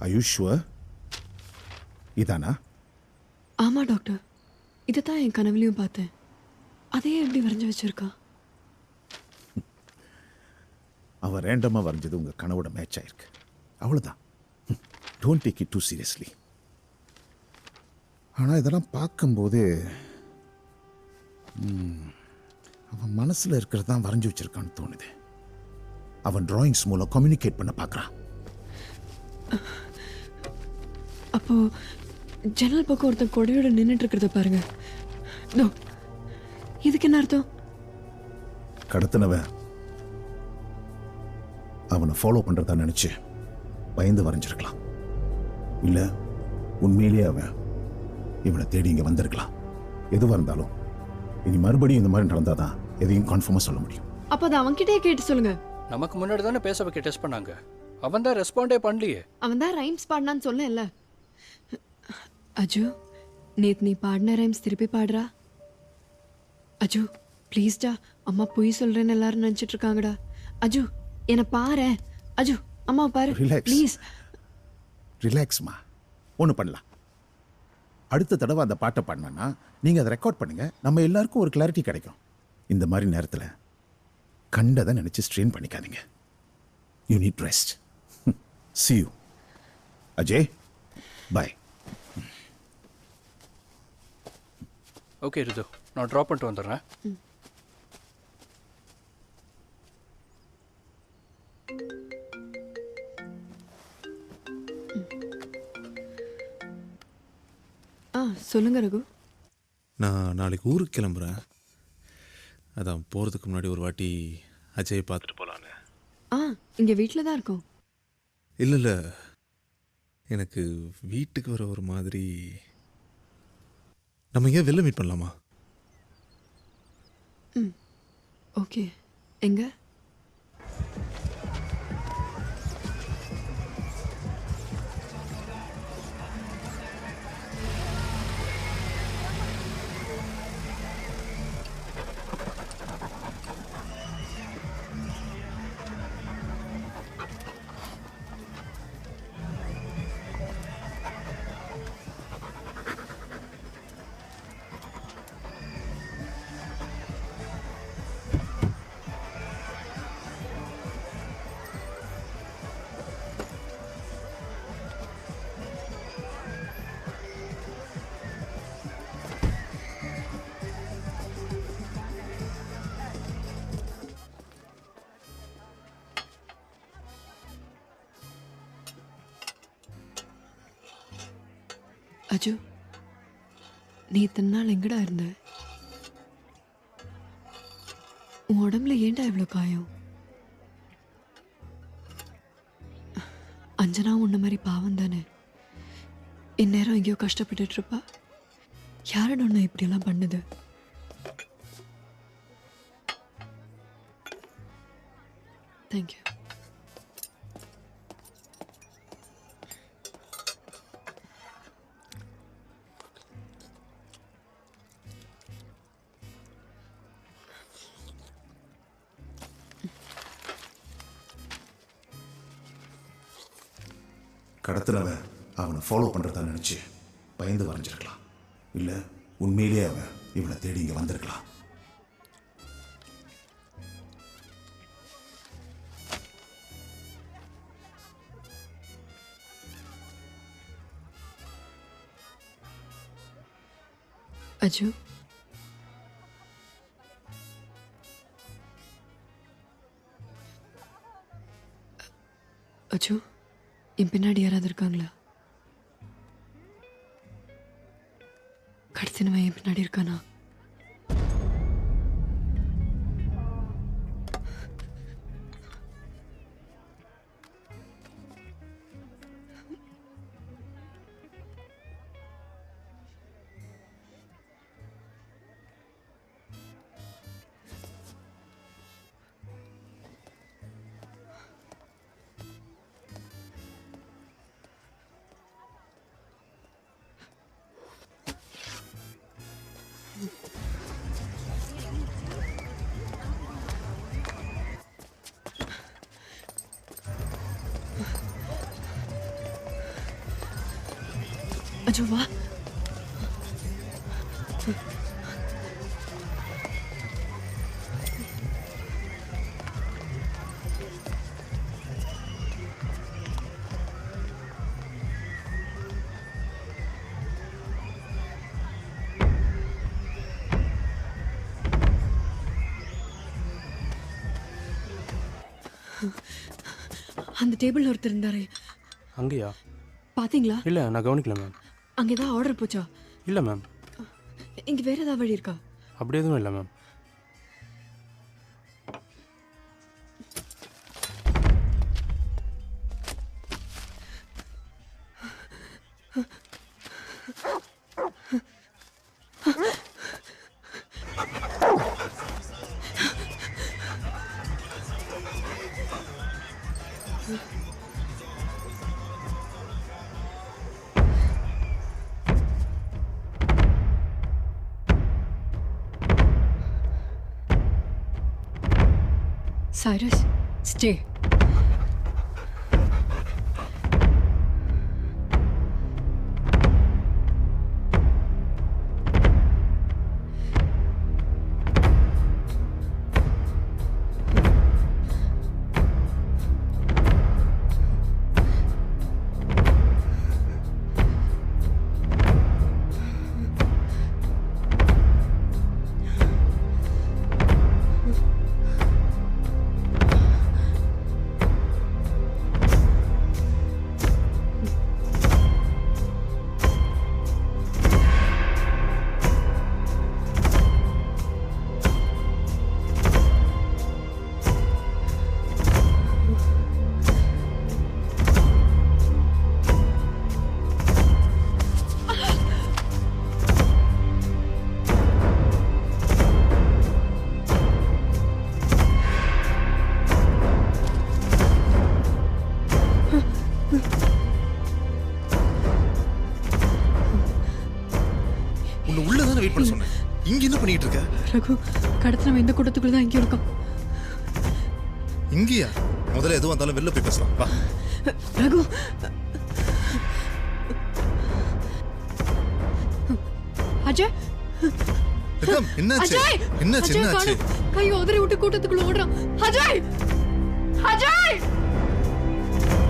Are you sure? இதானா? ஆமா doctor, இதை தான் என் கனவுலையும் பார்த்தேன். அதையே எப்படி வரைஞ்சி வச்சிருக்கா? அவன் ரேண்டமாக வரைஞ்சது உங்கள் கனவோட மேட்ச் ஆயிருக்கு. அவ்வளோதான். Don't take it two seriously. ஆனால் இதெல்லாம் பார்க்கும்போது அவன் மனசில் இருக்கிறது தான் வரைஞ்சி வச்சிருக்கான்னு தோணுது. அவன் டிராயிங்ஸ் மூலம் கம்யூனிகேட் பண்ண பார்க்குறான். அப்போ ஜன்னல் பக்கம் ஒருத்தன் கொடையோட நின்றுட்டு இருக்கிறத பாருங்க. நோ, இதுக்கு என்ன அர்த்தம்? கடத்தினவன் அவனை ஃபாலோ பண்ணுறதா நினச்சி பயந்து வரைஞ்சிருக்கலாம். இல்லை, உண்மையிலேயே அவன் இவனை தேடி இங்கே வந்திருக்கலாம். எதுவாக இருந்தாலும் இனி மறுபடியும் இந்த மாதிரி நடந்தாதான் எதையும் கன்ஃபார்மாக சொல்ல முடியும். அப்போ அதை அவன்கிட்டயே கேட்டு சொல்லுங்க. நமக்கு முன்னாடி தானே பேச வைக்க டெஸ்ட் பண்ணாங்க. அவன் தான் ரெஸ்பாண்டே பண்ணலையே. அவன் தான் ரைம்ஸ் பாடினான்னு சொல்லல. அஜு, நேத்து நீ பாடின ரைம்ஸ் திருப்பி பாடுறா. அஜு ப்ளீஸ்டா, அம்மா பொய் சொல்றேன்னு எல்லாரும் நினைச்சிட்டு இருக்காங்கடா. அஜு என்னை பாரு. அஜு அம்மா பாரு ப்ளீஸ். ரிலாக்ஸ்மா, ஒன்று பண்ணலாம். அடுத்த தடவை அந்த பாட்டை பாடினா நீங்கள் அதை ரெக்கார்ட் பண்ணுங்க. நம்ம எல்லாருக்கும் ஒரு கிளாரிட்டி கிடைக்கும். இந்த மாதிரி நேரத்தில் கண்டதை நினச்சி ஸ்ட்ரெயின் பண்ணிக்காதீங்க. You need rest. See you. Ajay, bye. Okay Ritu, நான் ட்ராப் பண்ணிட்டு வந்துடுறேன். சொல்லுங்க ரகு. நான் நாளைக்கு ஊருக்கு கிளம்புறேன். அதான் போகிறதுக்கு முன்னாடி ஒரு வாட்டி அஜயை பார்த்துட்டு போகலான்னு. இங்கே வீட்டில் தான் இருக்கோம். இல்லை இல்லை, எனக்கு வீட்டுக்கு வர ஒரு மாதிரி. நம்ம எங்கேயா வெளில மீட் பண்ணலாமா? ஓகே, எங்க? அஜு, நீ இத்தனை நாள் எங்கடா இருந்த? உன் உடம்புல ஏன்டா இவ்வளோ காயம்? அஞ்சனா உன்ன மாதிரி பாவம் தானே. இந்நேரம் எங்கேயோ கஷ்டப்பட்டுட்டு இருப்பா. யாரோட ஒன்று இப்படியெல்லாம் பண்ணுது? தேங்க்யூ. கடத்தினவன் அவனை ஃபாலோ பண்ணுறதா நினச்சி பயந்து வரைஞ்சிருக்கலாம். இல்லை, உண்மையிலேயே அவன் இவனை தேடி இங்கே வந்திருக்கலாம். அஜு, அஜு, என் பின்னாடி யாராவது இருக்காங்களா? கடத்தினவன் என் பின்னாடி இருக்கானா? அஜு வா. அந்த டேபிள்ல ஒருத்தர் இருந்தாரு, அங்கேயா? பாத்தீங்களா? இல்லை, நான் கவனிக்கல மேம். அங்க ஏதாவது ஆர்டர் போச்சா? இல்லை மேம், இங்க வேற ஏதாவது வழி இருக்கா? அப்படி எதுவும் இல்லை மேம். Cyrus, stay. உன்னை உள்ளதானே வெயிட் பண்ண சொன்னேன். இங்க என்ன பண்ணிட்டு இருக்க? ரகு, கடத்தினவன் இந்த கூட்டத்துக்குள்ள தான் இங்கே இருக்கான். இங்கயா? முதல்ல எதுவும் வந்தாலும் வெளில போய் பேசலாம் வா. ரகு, அஜய், என்னாச்சு? அஜய், என்னாச்சு? அஜய் என்னாச்சு? காணோம். கையை உதறி விட்டு கூட்டத்துக்குள்ள ஓடுறான். அஜய், அஜய்,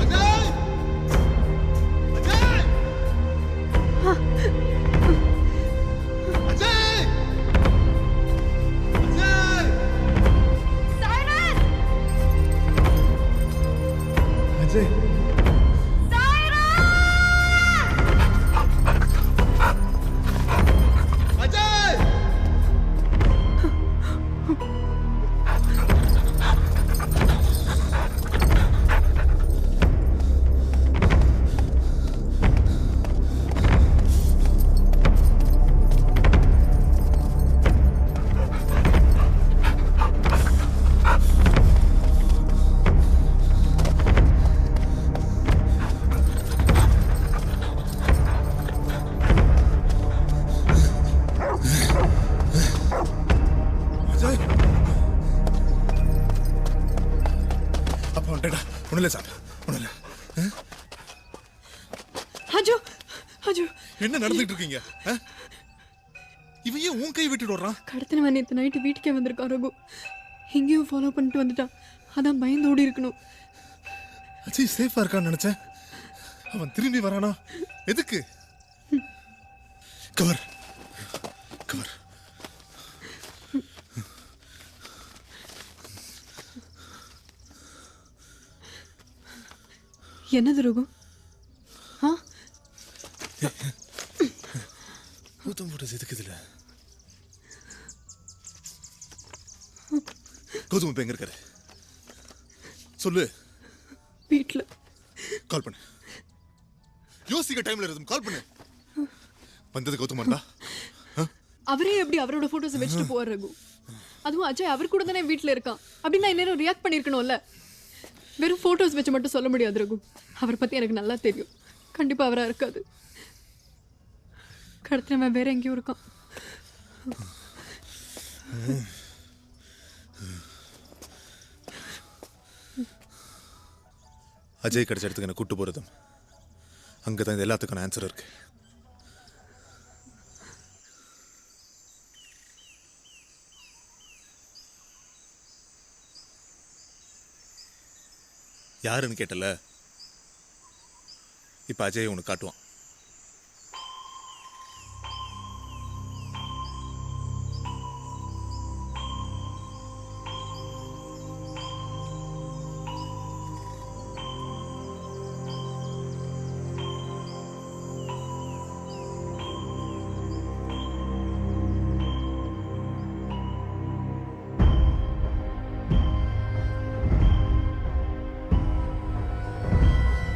அஜய், ஒண்ணுல சார், ஒண்ணுல. அஜு, அஜு, என்ன நடந்துட்டு இருக்கீங்க? இவன் ஏன் உன் கை விட்டுட்டு வர்றான்? கடத்தினவன் நேற்று நைட்டு வீட்டுக்கே வந்திருக்கான் ரகு. எங்கேயும் ஃபாலோ பண்ணிட்டு வந்துட்டான். அதான் பயந்து ஓடி இருக்கணும். அஜய் சேஃபா இருக்கான்னு நினைச்சேன். அவன் திரும்பி வரானா? எதுக்கு? Cover cover. என்னது ரகு? ஆ, கௌதம் போட்டது எதுக்கு இதுல? கௌதம் இப்ப எங்க இருக்காரு? சொல்லு. வீட்டுல. கால் பண்ணு. யோசிக்க டைம்ல இருக்கும். கால் பண்ணு. வந்தது கௌதமாண்டா? அவரே எப்படி அவரோட போட்டோஸ் வச்சுட்டு போவார் ரகு? அதுவும் அஜய் அவர் கூட தானே வீட்டுல இருக்கான். அப்படின்னா இந்நேரம் ரியாக்ட் பண்ணிருக்கணும்ல. வெறும் போட்டோஸ் வச்சு மட்டும் சொல்ல முடியாது ரகு. அவரை பத்தி எனக்கு நல்லா தெரியும். கண்டிப்பா அவரா இருக்காது. கடத்தினவன் வேற எங்கேயும் இருக்கான். அஜய் கிடைச்ச இடத்துக்கு என்ன கூட்டு போறதும் அங்கதான் இது எல்லாத்துக்கான ஆன்சர் இருக்கு. யாருன்னு கேட்டல, இப்போ அஜய் உனக்கு காட்டுவான்.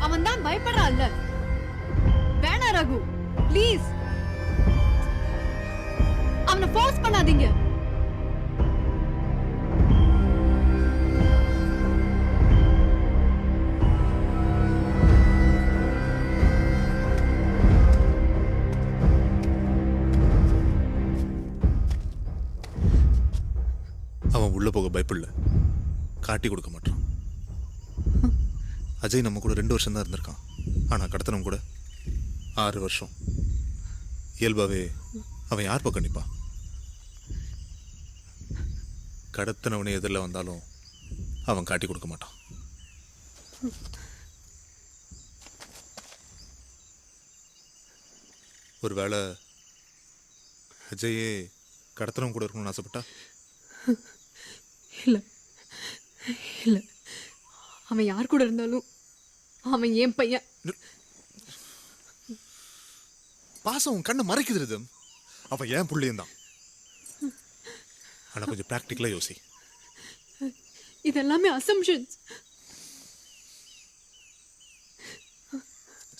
அவன் தான் பயப்படுறான்ல. வேணா ரகு, ப்ளீஸ் அவனை ஃபோர்ஸ் பண்ணாதீங்க. அவன் உள்ள போக பயப்படல, காட்டி கொடுக்க மாட்டான். அஜய் நம்ம கூட 2 வருஷம் தான் இருந்திருக்கான். ஆனால் கடத்தனம் கூட 6 வருஷம். இயல்பாவே அவன் யார் பக்கம் நிற்பான்? கடத்தனவனே எதிரில் வந்தாலும் அவன் காட்டி கொடுக்க மாட்டான். ஒருவேளை அஜயே கடத்தனவன் கூட இருக்கணும்னு ஆசைப்பட்டா? இல்ல இல்ல, அவன் யார் கூட இருந்தாலும் அவன் என் பையன். பாசம் உன் கண்ணை மறைக்குது ரிதம். அவன் ஏன் புள்ளியும் தான். ஆனா கொஞ்சம் பிராக்டிக்கலா யோசி. இதெல்லாமே அசம்ஷன்ஸ்.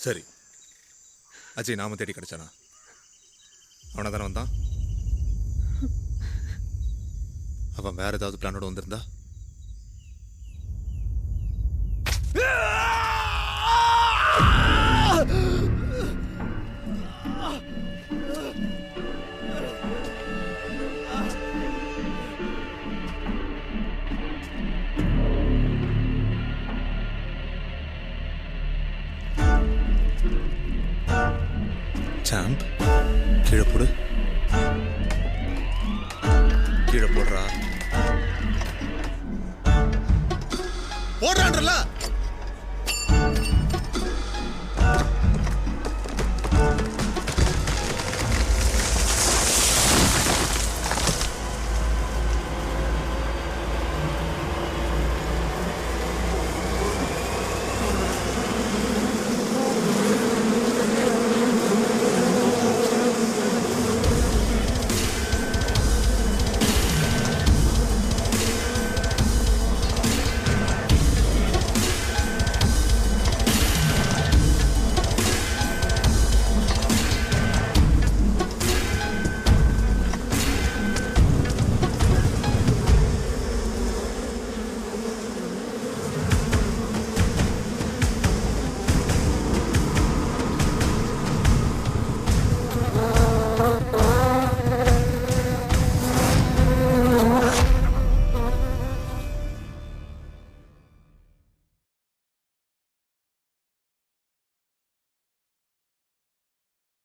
சரி, அஜய் நாம தேடி கிடைச்சானா? அவனை தானே வந்தான். அவன் வேற ஏதாவது பிளானோட வந்திருந்தா? சாம்ப், கீழே போடு. கீழே போடுறா. போடுறான்றல.